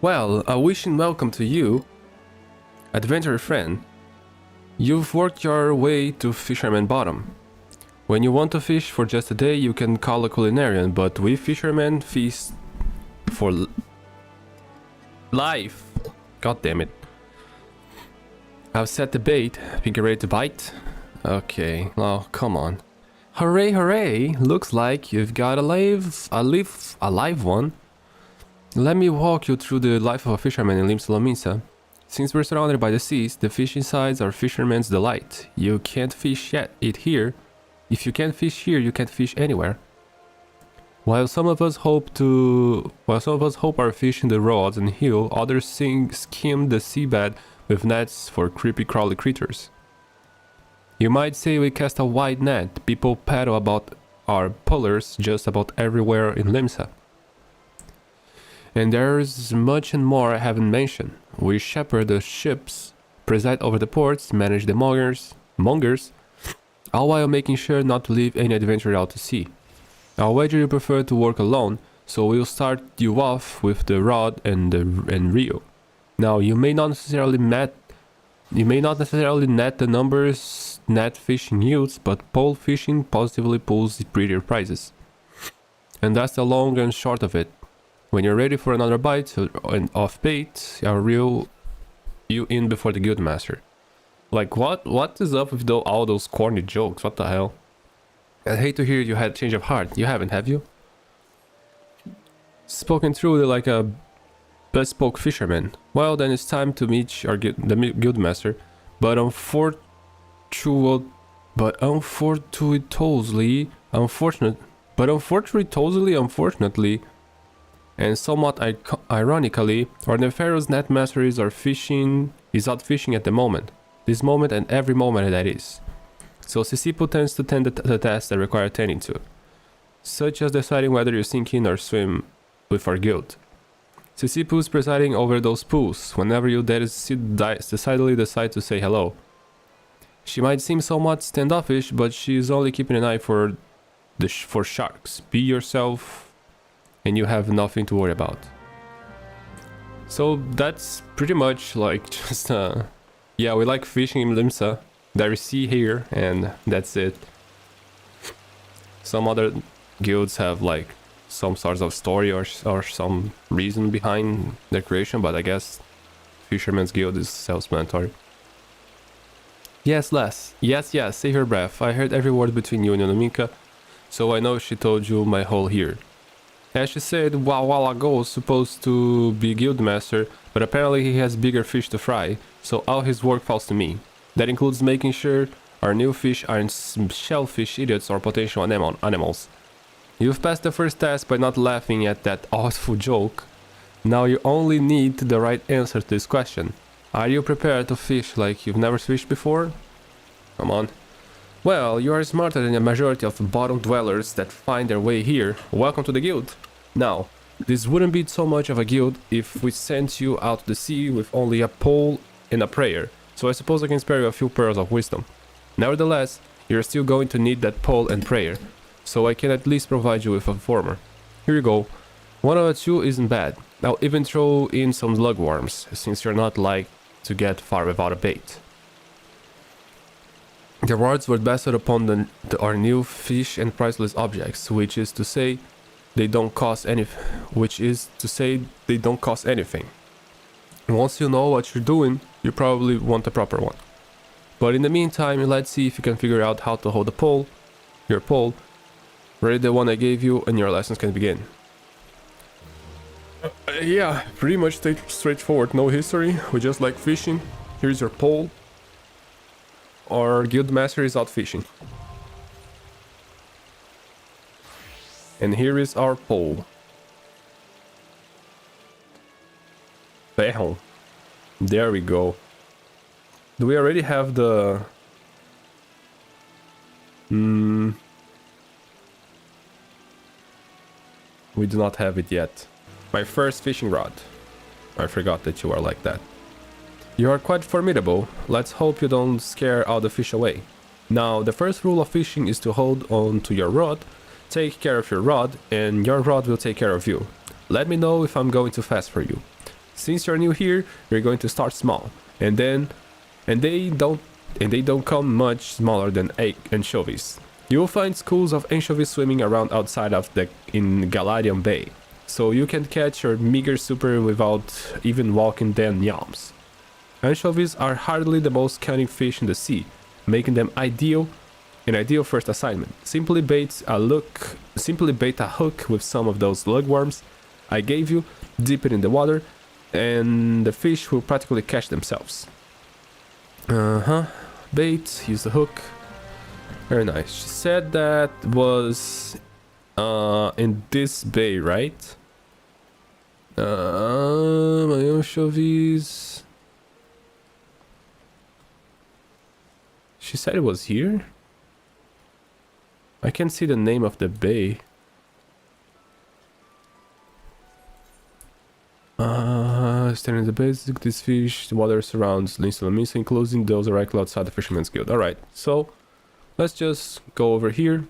Well, a wishing welcome to you, adventurer friend. You've worked your way to Fisherman Bottom. When you want to fish for just a day, you can call a culinarian, but we fishermen feast for life. God damn it. I've set the bait. Think you're ready to bite? Okay, oh, come on. Hooray, hooray! Looks like you've got a live one. Let me walk you through the life of a fisherman in Limsa. Since we're surrounded by the seas, the fishing sides are fisherman's delight. You can't fish it here. If you can't fish here, you can't fish anywhere. While some of us hope our fish in the rods and heel, others skim the seabed with nets for creepy crawly creatures. You might say we cast a wide net. People paddle about our pullers just about everywhere in Limsa. And there's much and more I haven't mentioned. We shepherd the ships, preside over the ports, manage the mongers, all while making sure not to leave any adventurer out to sea. I'll wager you prefer to work alone, so we'll start you off with the rod and reel. Now, you may not necessarily net the numbers net fishing yields, but pole fishing positively pulls the prettier prizes. And that's the long and short of it. When you're ready for another bite of bait, I'll reel you in before the guildmaster. Like, what is up with all those corny jokes? What the hell? I'd hate to hear you had a change of heart. You haven't, have you? Spoken through like a bespoke fisherman. Well, then it's time to meet the guildmaster. But unfortunately, and somewhat ironically, our nefarious netmaster is out fishing at the moment. This moment and every moment that is. So Sisipo tends to tend the tasks that require attending to, such as deciding whether you sink in or swim with our guild. Sisipo is presiding over those pools whenever you decidedly decide to say hello. She might seem somewhat standoffish, but she's only keeping an eye for sharks. Be yourself, and you have nothing to worry about. So that's pretty much like just yeah, we like fishing in Limsa. There is sea here, and that's it. Some other guilds have like some sorts of story or some reason behind their creation, but I guess Fisherman's Guild is self-explanatory. Yes, Les. Yes, save your breath. I heard every word between you and Yonomika, so I know she told you my whole here. As she said, a while ago, was supposed to be guildmaster, but apparently he has bigger fish to fry, so all his work falls to me. That includes making sure our new fish aren't shellfish idiots or potential animals. You've passed the first test by not laughing at that awful joke. Now you only need the right answer to this question. Are you prepared to fish like you've never fished before? Come on. Well, you are smarter than a majority of bottom dwellers that find their way here. Welcome to the guild. Now, this wouldn't be so much of a guild if we sent you out to the sea with only a pole and a prayer, so I suppose I can spare you a few pearls of wisdom. Nevertheless, you're still going to need that pole and prayer, so I can at least provide you with a former. Here you go. One of the two isn't bad. I'll even throw in some lugworms, since you're not like to get far without a bait. The rewards were bestowed upon our new fish and priceless objects, which is to say they don't cost anything. Once you know what you're doing, you probably want a proper one. But in the meantime, let's see if you can figure out how to hold your pole, ready the one I gave you, and your lessons can begin. Yeah, pretty much straightforward, no history, we just like fishing. Here's your pole. Our guildmaster is out fishing. And here is our pole. Bam. There we go. Do we already have the... We do not have it yet. My first fishing rod. I forgot that you are like that. You are quite formidable. Let's hope you don't scare all the fish away. Now, the first rule of fishing is to hold on to your rod, take care of your rod, and your rod will take care of you. Let me know if I'm going too fast for you. Since you're new here, you're going to start small, and they don't come much smaller than anchovies. You will find schools of anchovies swimming around outside of in Galarian Bay, so you can catch your meager super without even walking them yams. Anchovies are hardly the most cunning fish in the sea, making them an ideal first assignment. Simply bait a hook with some of those lugworms I gave you, dip it in the water, and the fish will practically catch themselves. Bait, use the hook. Very nice. She said that was in this bay, right? My anchovies. She said it was here? I can't see the name of the bay. Standing in the basic, this fish, the water surrounds Lindsay Lamisa, including those directly outside the Fisherman's Guild. Alright, so let's just go over here.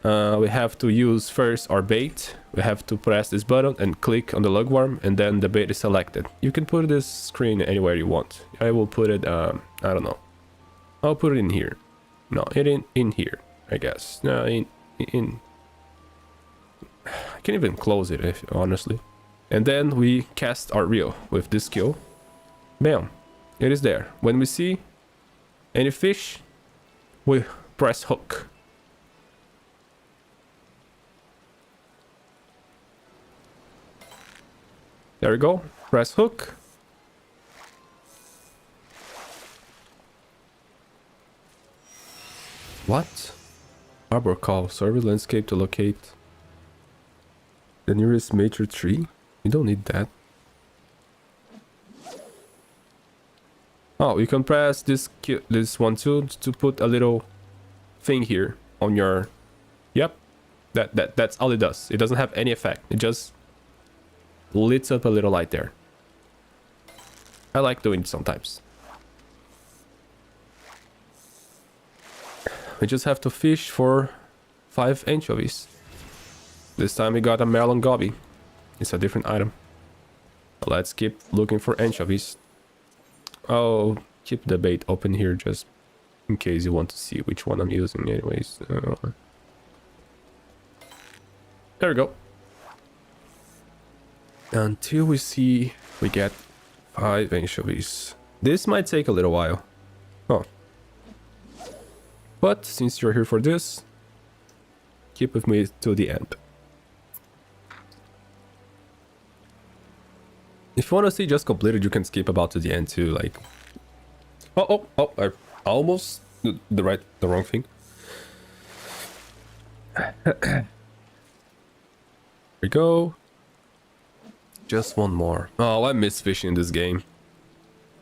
We have to use first our bait. We have to press this button and click on the lugworm, and then the bait is selected. You can put this screen anywhere you want. I will put it, I don't know. I'll put it in here. No, in here, I guess. No, in. I can't even close it, honestly. And then we cast our reel with this skill. Bam, it is there. When we see any fish, we press hook. There we go, press hook. What? Arbor call, survey landscape to locate the nearest mature tree. You don't need that. Oh, you can press this one too to put a little thing here on your. Yep, that's all it does. It doesn't have any effect. It just lights up a little light there. I like doing it sometimes. We just have to fish for 5 anchovies. This time we got a melon gobby. It's a different item. Let's keep looking for anchovies. I'll keep the bait open here just in case you want to see which one I'm using anyways. There we go. Until we get 5 anchovies. This might take a little while. Oh. But since you're here for this, keep with me to the end. If you want to see just completed, you can skip about to the end too, like... Oh, I almost did the wrong thing. There we go. Just one more. Oh, I miss fishing in this game.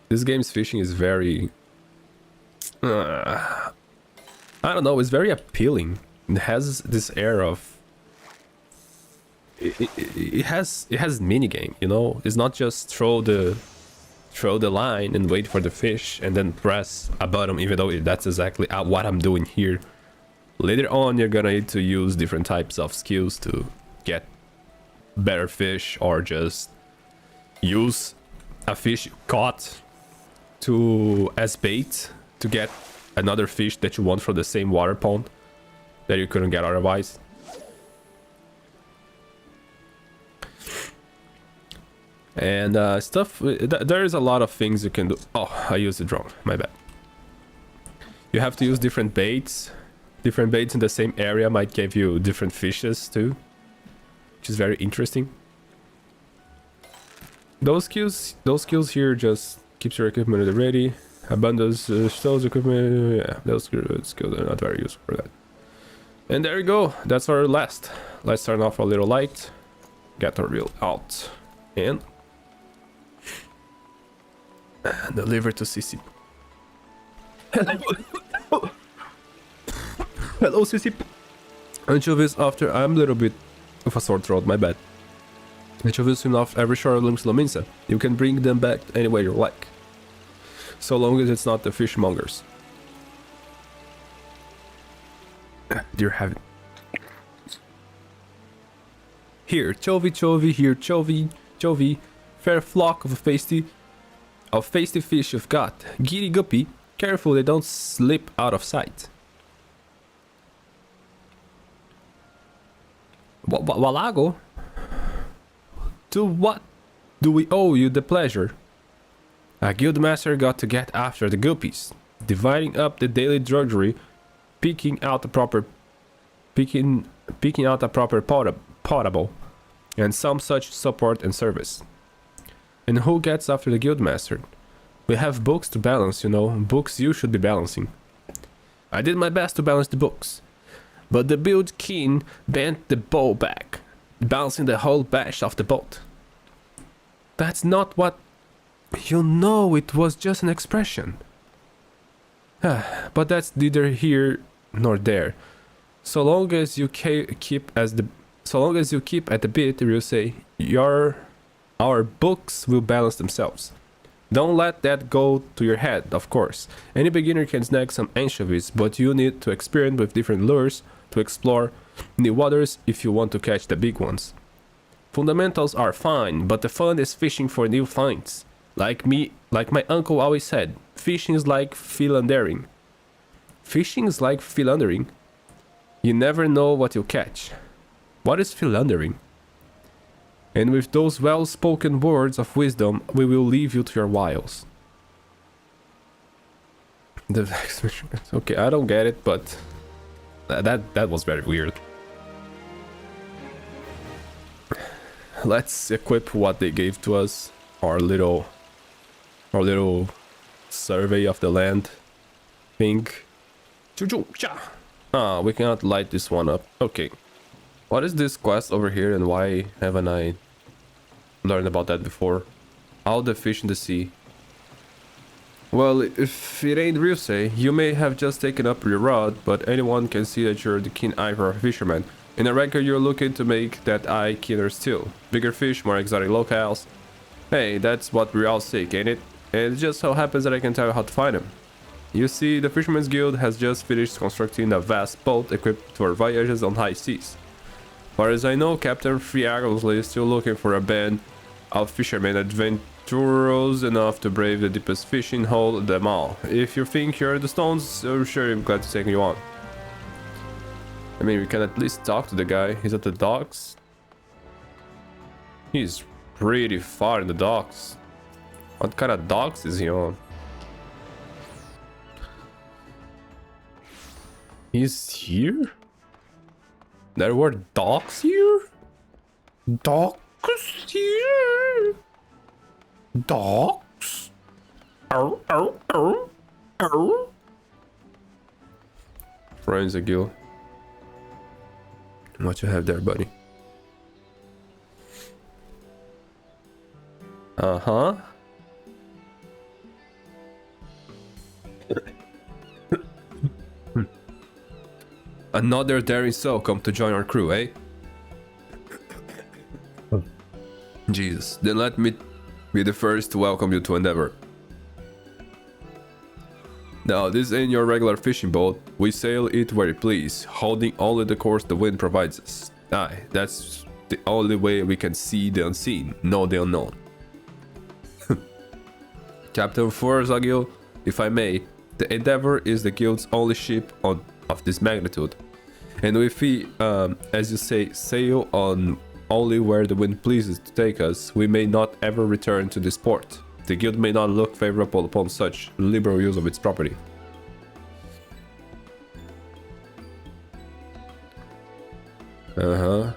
This game's fishing is very... I don't know, it's very appealing. It has this air of... It has mini game, you know. It's not just throw the line and wait for the fish and then press a button, even though that's exactly what I'm doing here. Later on, you're gonna need to use different types of skills to get better fish, or just use a fish you caught as bait to get another fish that you want from the same water pond that you couldn't get otherwise. And there is a lot of things you can do. Oh, I used it wrong, my bad. You have to use different baits. Different baits in the same area might give you different fishes too, which is very interesting. Those skills here just keeps your equipment ready. Abundance stores equipment. Yeah, those skills are not very useful for that. And there you go. That's our last. Let's turn off a little light. Get our reel out. And deliver to Sissy. Hello, Sissy. Anchovies after I'm a little bit of a sore throat, my bad. Anchovies swim off every shore of Lominsa. You can bring them back any way you like, so long as it's not the fishmongers. Dear heaven. Here, Chovy, here, Chovy. Fair flock of feisty fish you've got. Giddy guppy, careful they don't slip out of sight. Walago? To what do we owe you the pleasure? A guildmaster got to get after the guppies, dividing up the daily drudgery, picking out a proper potable, and some such support and service. And who gets after the guildmaster? We have books to balance, you know, books you should be balancing. I did my best to balance the books, but the build king bent the bow back, bouncing the whole bash off the boat. That's not what... You know, it was just an expression. But that's neither here nor there. So long as you keep at the bit, you say our books will balance themselves. Don't let that go to your head, of course. Any beginner can snag some anchovies, but you need to experiment with different lures to explore new waters if you want to catch the big ones. Fundamentals are fine, but the fun is fishing for new finds. Like my uncle always said, fishing is like philandering. Fishing is like philandering. You never know what you'll catch. What is philandering? And with those well-spoken words of wisdom, we will leave you to your wiles. Okay, I don't get it, but that was very weird. Let's equip what they gave to us. Our little survey of the land thing. Ah, we cannot light this one up. Okay. What is this quest over here and why haven't I learned about that before? All the fish in the sea. Well, if it ain't real say, you may have just taken up your rod, but anyone can see that you're the keen eye for a fisherman. In a record, you're looking to make that eye keener still. Bigger fish, more exotic locales. Hey, that's what we're all seek, ain't it? And it just so happens that I can tell you how to find them. You see, the Fisherman's Guild has just finished constructing a vast boat equipped for voyages on high seas. Far as I know, Captain Friagosley is still looking for a band of fishermen adventurous enough to brave the deepest fishing hole of them all. If you think you're the stones, I'm sure I'm glad to take you on. I mean, we can at least talk to the guy. He's at the docks. He's pretty far in the docks. What kind of docks is he on? He's here? There were docks here? Docks here? Docks? Ow, ow, ow, ow. Friends a guild. What you have there, buddy? Uh-huh. Another daring soul come to join our crew, eh? Jesus, then let me be the first to welcome you to Endeavor. Now, this ain't your regular fishing boat. We sail it where we please, holding only the course the wind provides us. Aye, that's the only way we can see the unseen, know the unknown. Captain Forzagil, if I may, the Endeavor is the guild's only ship of this magnitude. And if we, as you say, sail on only where the wind pleases to take us, we may not ever return to this port. The guild may not look favorable upon such liberal use of its property. Uh-huh.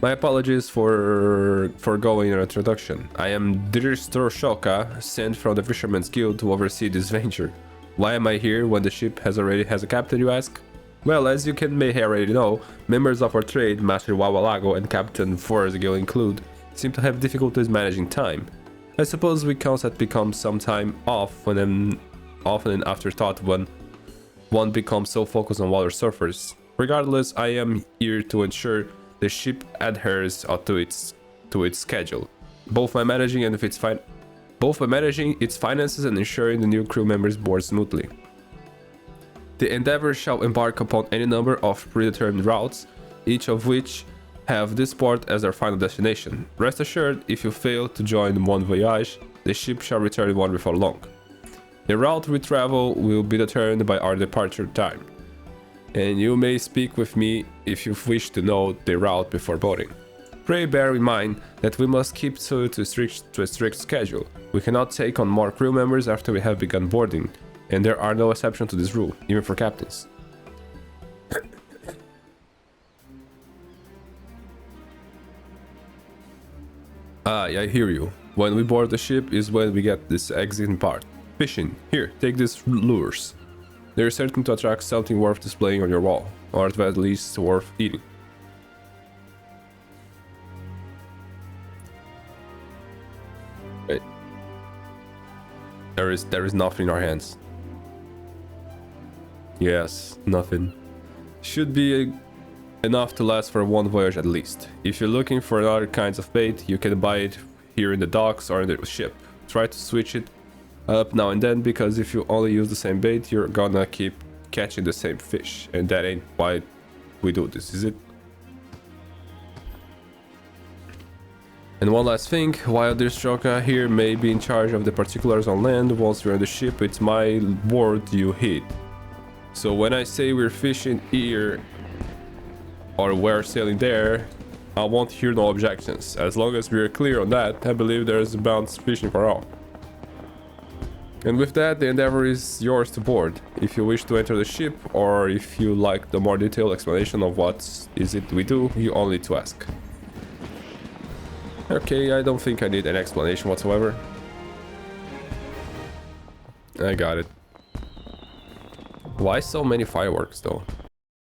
My apologies for going your introduction. I am Dirstor sent from the Fisherman's Guild to oversee this venture. Why am I here when the ship already has a captain, you ask? Well, as you may already know, members of our trade, Master Wawalago and Captain Forzagil include, seem to have difficulties managing time. I suppose we concept becomes some time off when often an afterthought when one becomes so focused on water surfers. Regardless, I am here to ensure the ship adheres to its schedule, both by managing its finances and ensuring the new crew members board smoothly. The Endeavor shall embark upon any number of predetermined routes, each of which have this port as our final destination. Rest assured, if you fail to join Bon Voyage, the ship shall return one before long. The route we travel will be determined by our departure time, and you may speak with me if you wish to know the route before boarding. Pray bear in mind that we must keep to a strict schedule. We cannot take on more crew members after we have begun boarding, and there are no exceptions to this rule, even for captains. I hear you. When we board the ship is when we get this exiting part. Fishing. Here, take these lures. They're certain to attract something worth displaying on your wall, or at least worth eating. Wait. There is nothing in our hands. Yes, nothing. Should be enough to last for one voyage at least. If you're looking for other kinds of bait, you can buy it here in the docks or in the ship. Try to switch it up now and then, because if you only use the same bait, you're gonna keep catching the same fish, and that ain't why we do this, is it? And one last thing, while this Stroka here may be in charge of the particulars on land, once you're on the ship, it's my word you hit. So when I say we're fishing here, or we're sailing there, I won't hear no objections. As long as we're clear on that, I believe there's bounce fishing for all. And with that, the endeavor is yours to board. If you wish to enter the ship, or if you like the more detailed explanation of what is it we do, you only need to ask. Okay, I don't think I need an explanation whatsoever. I got it. Why so many fireworks though?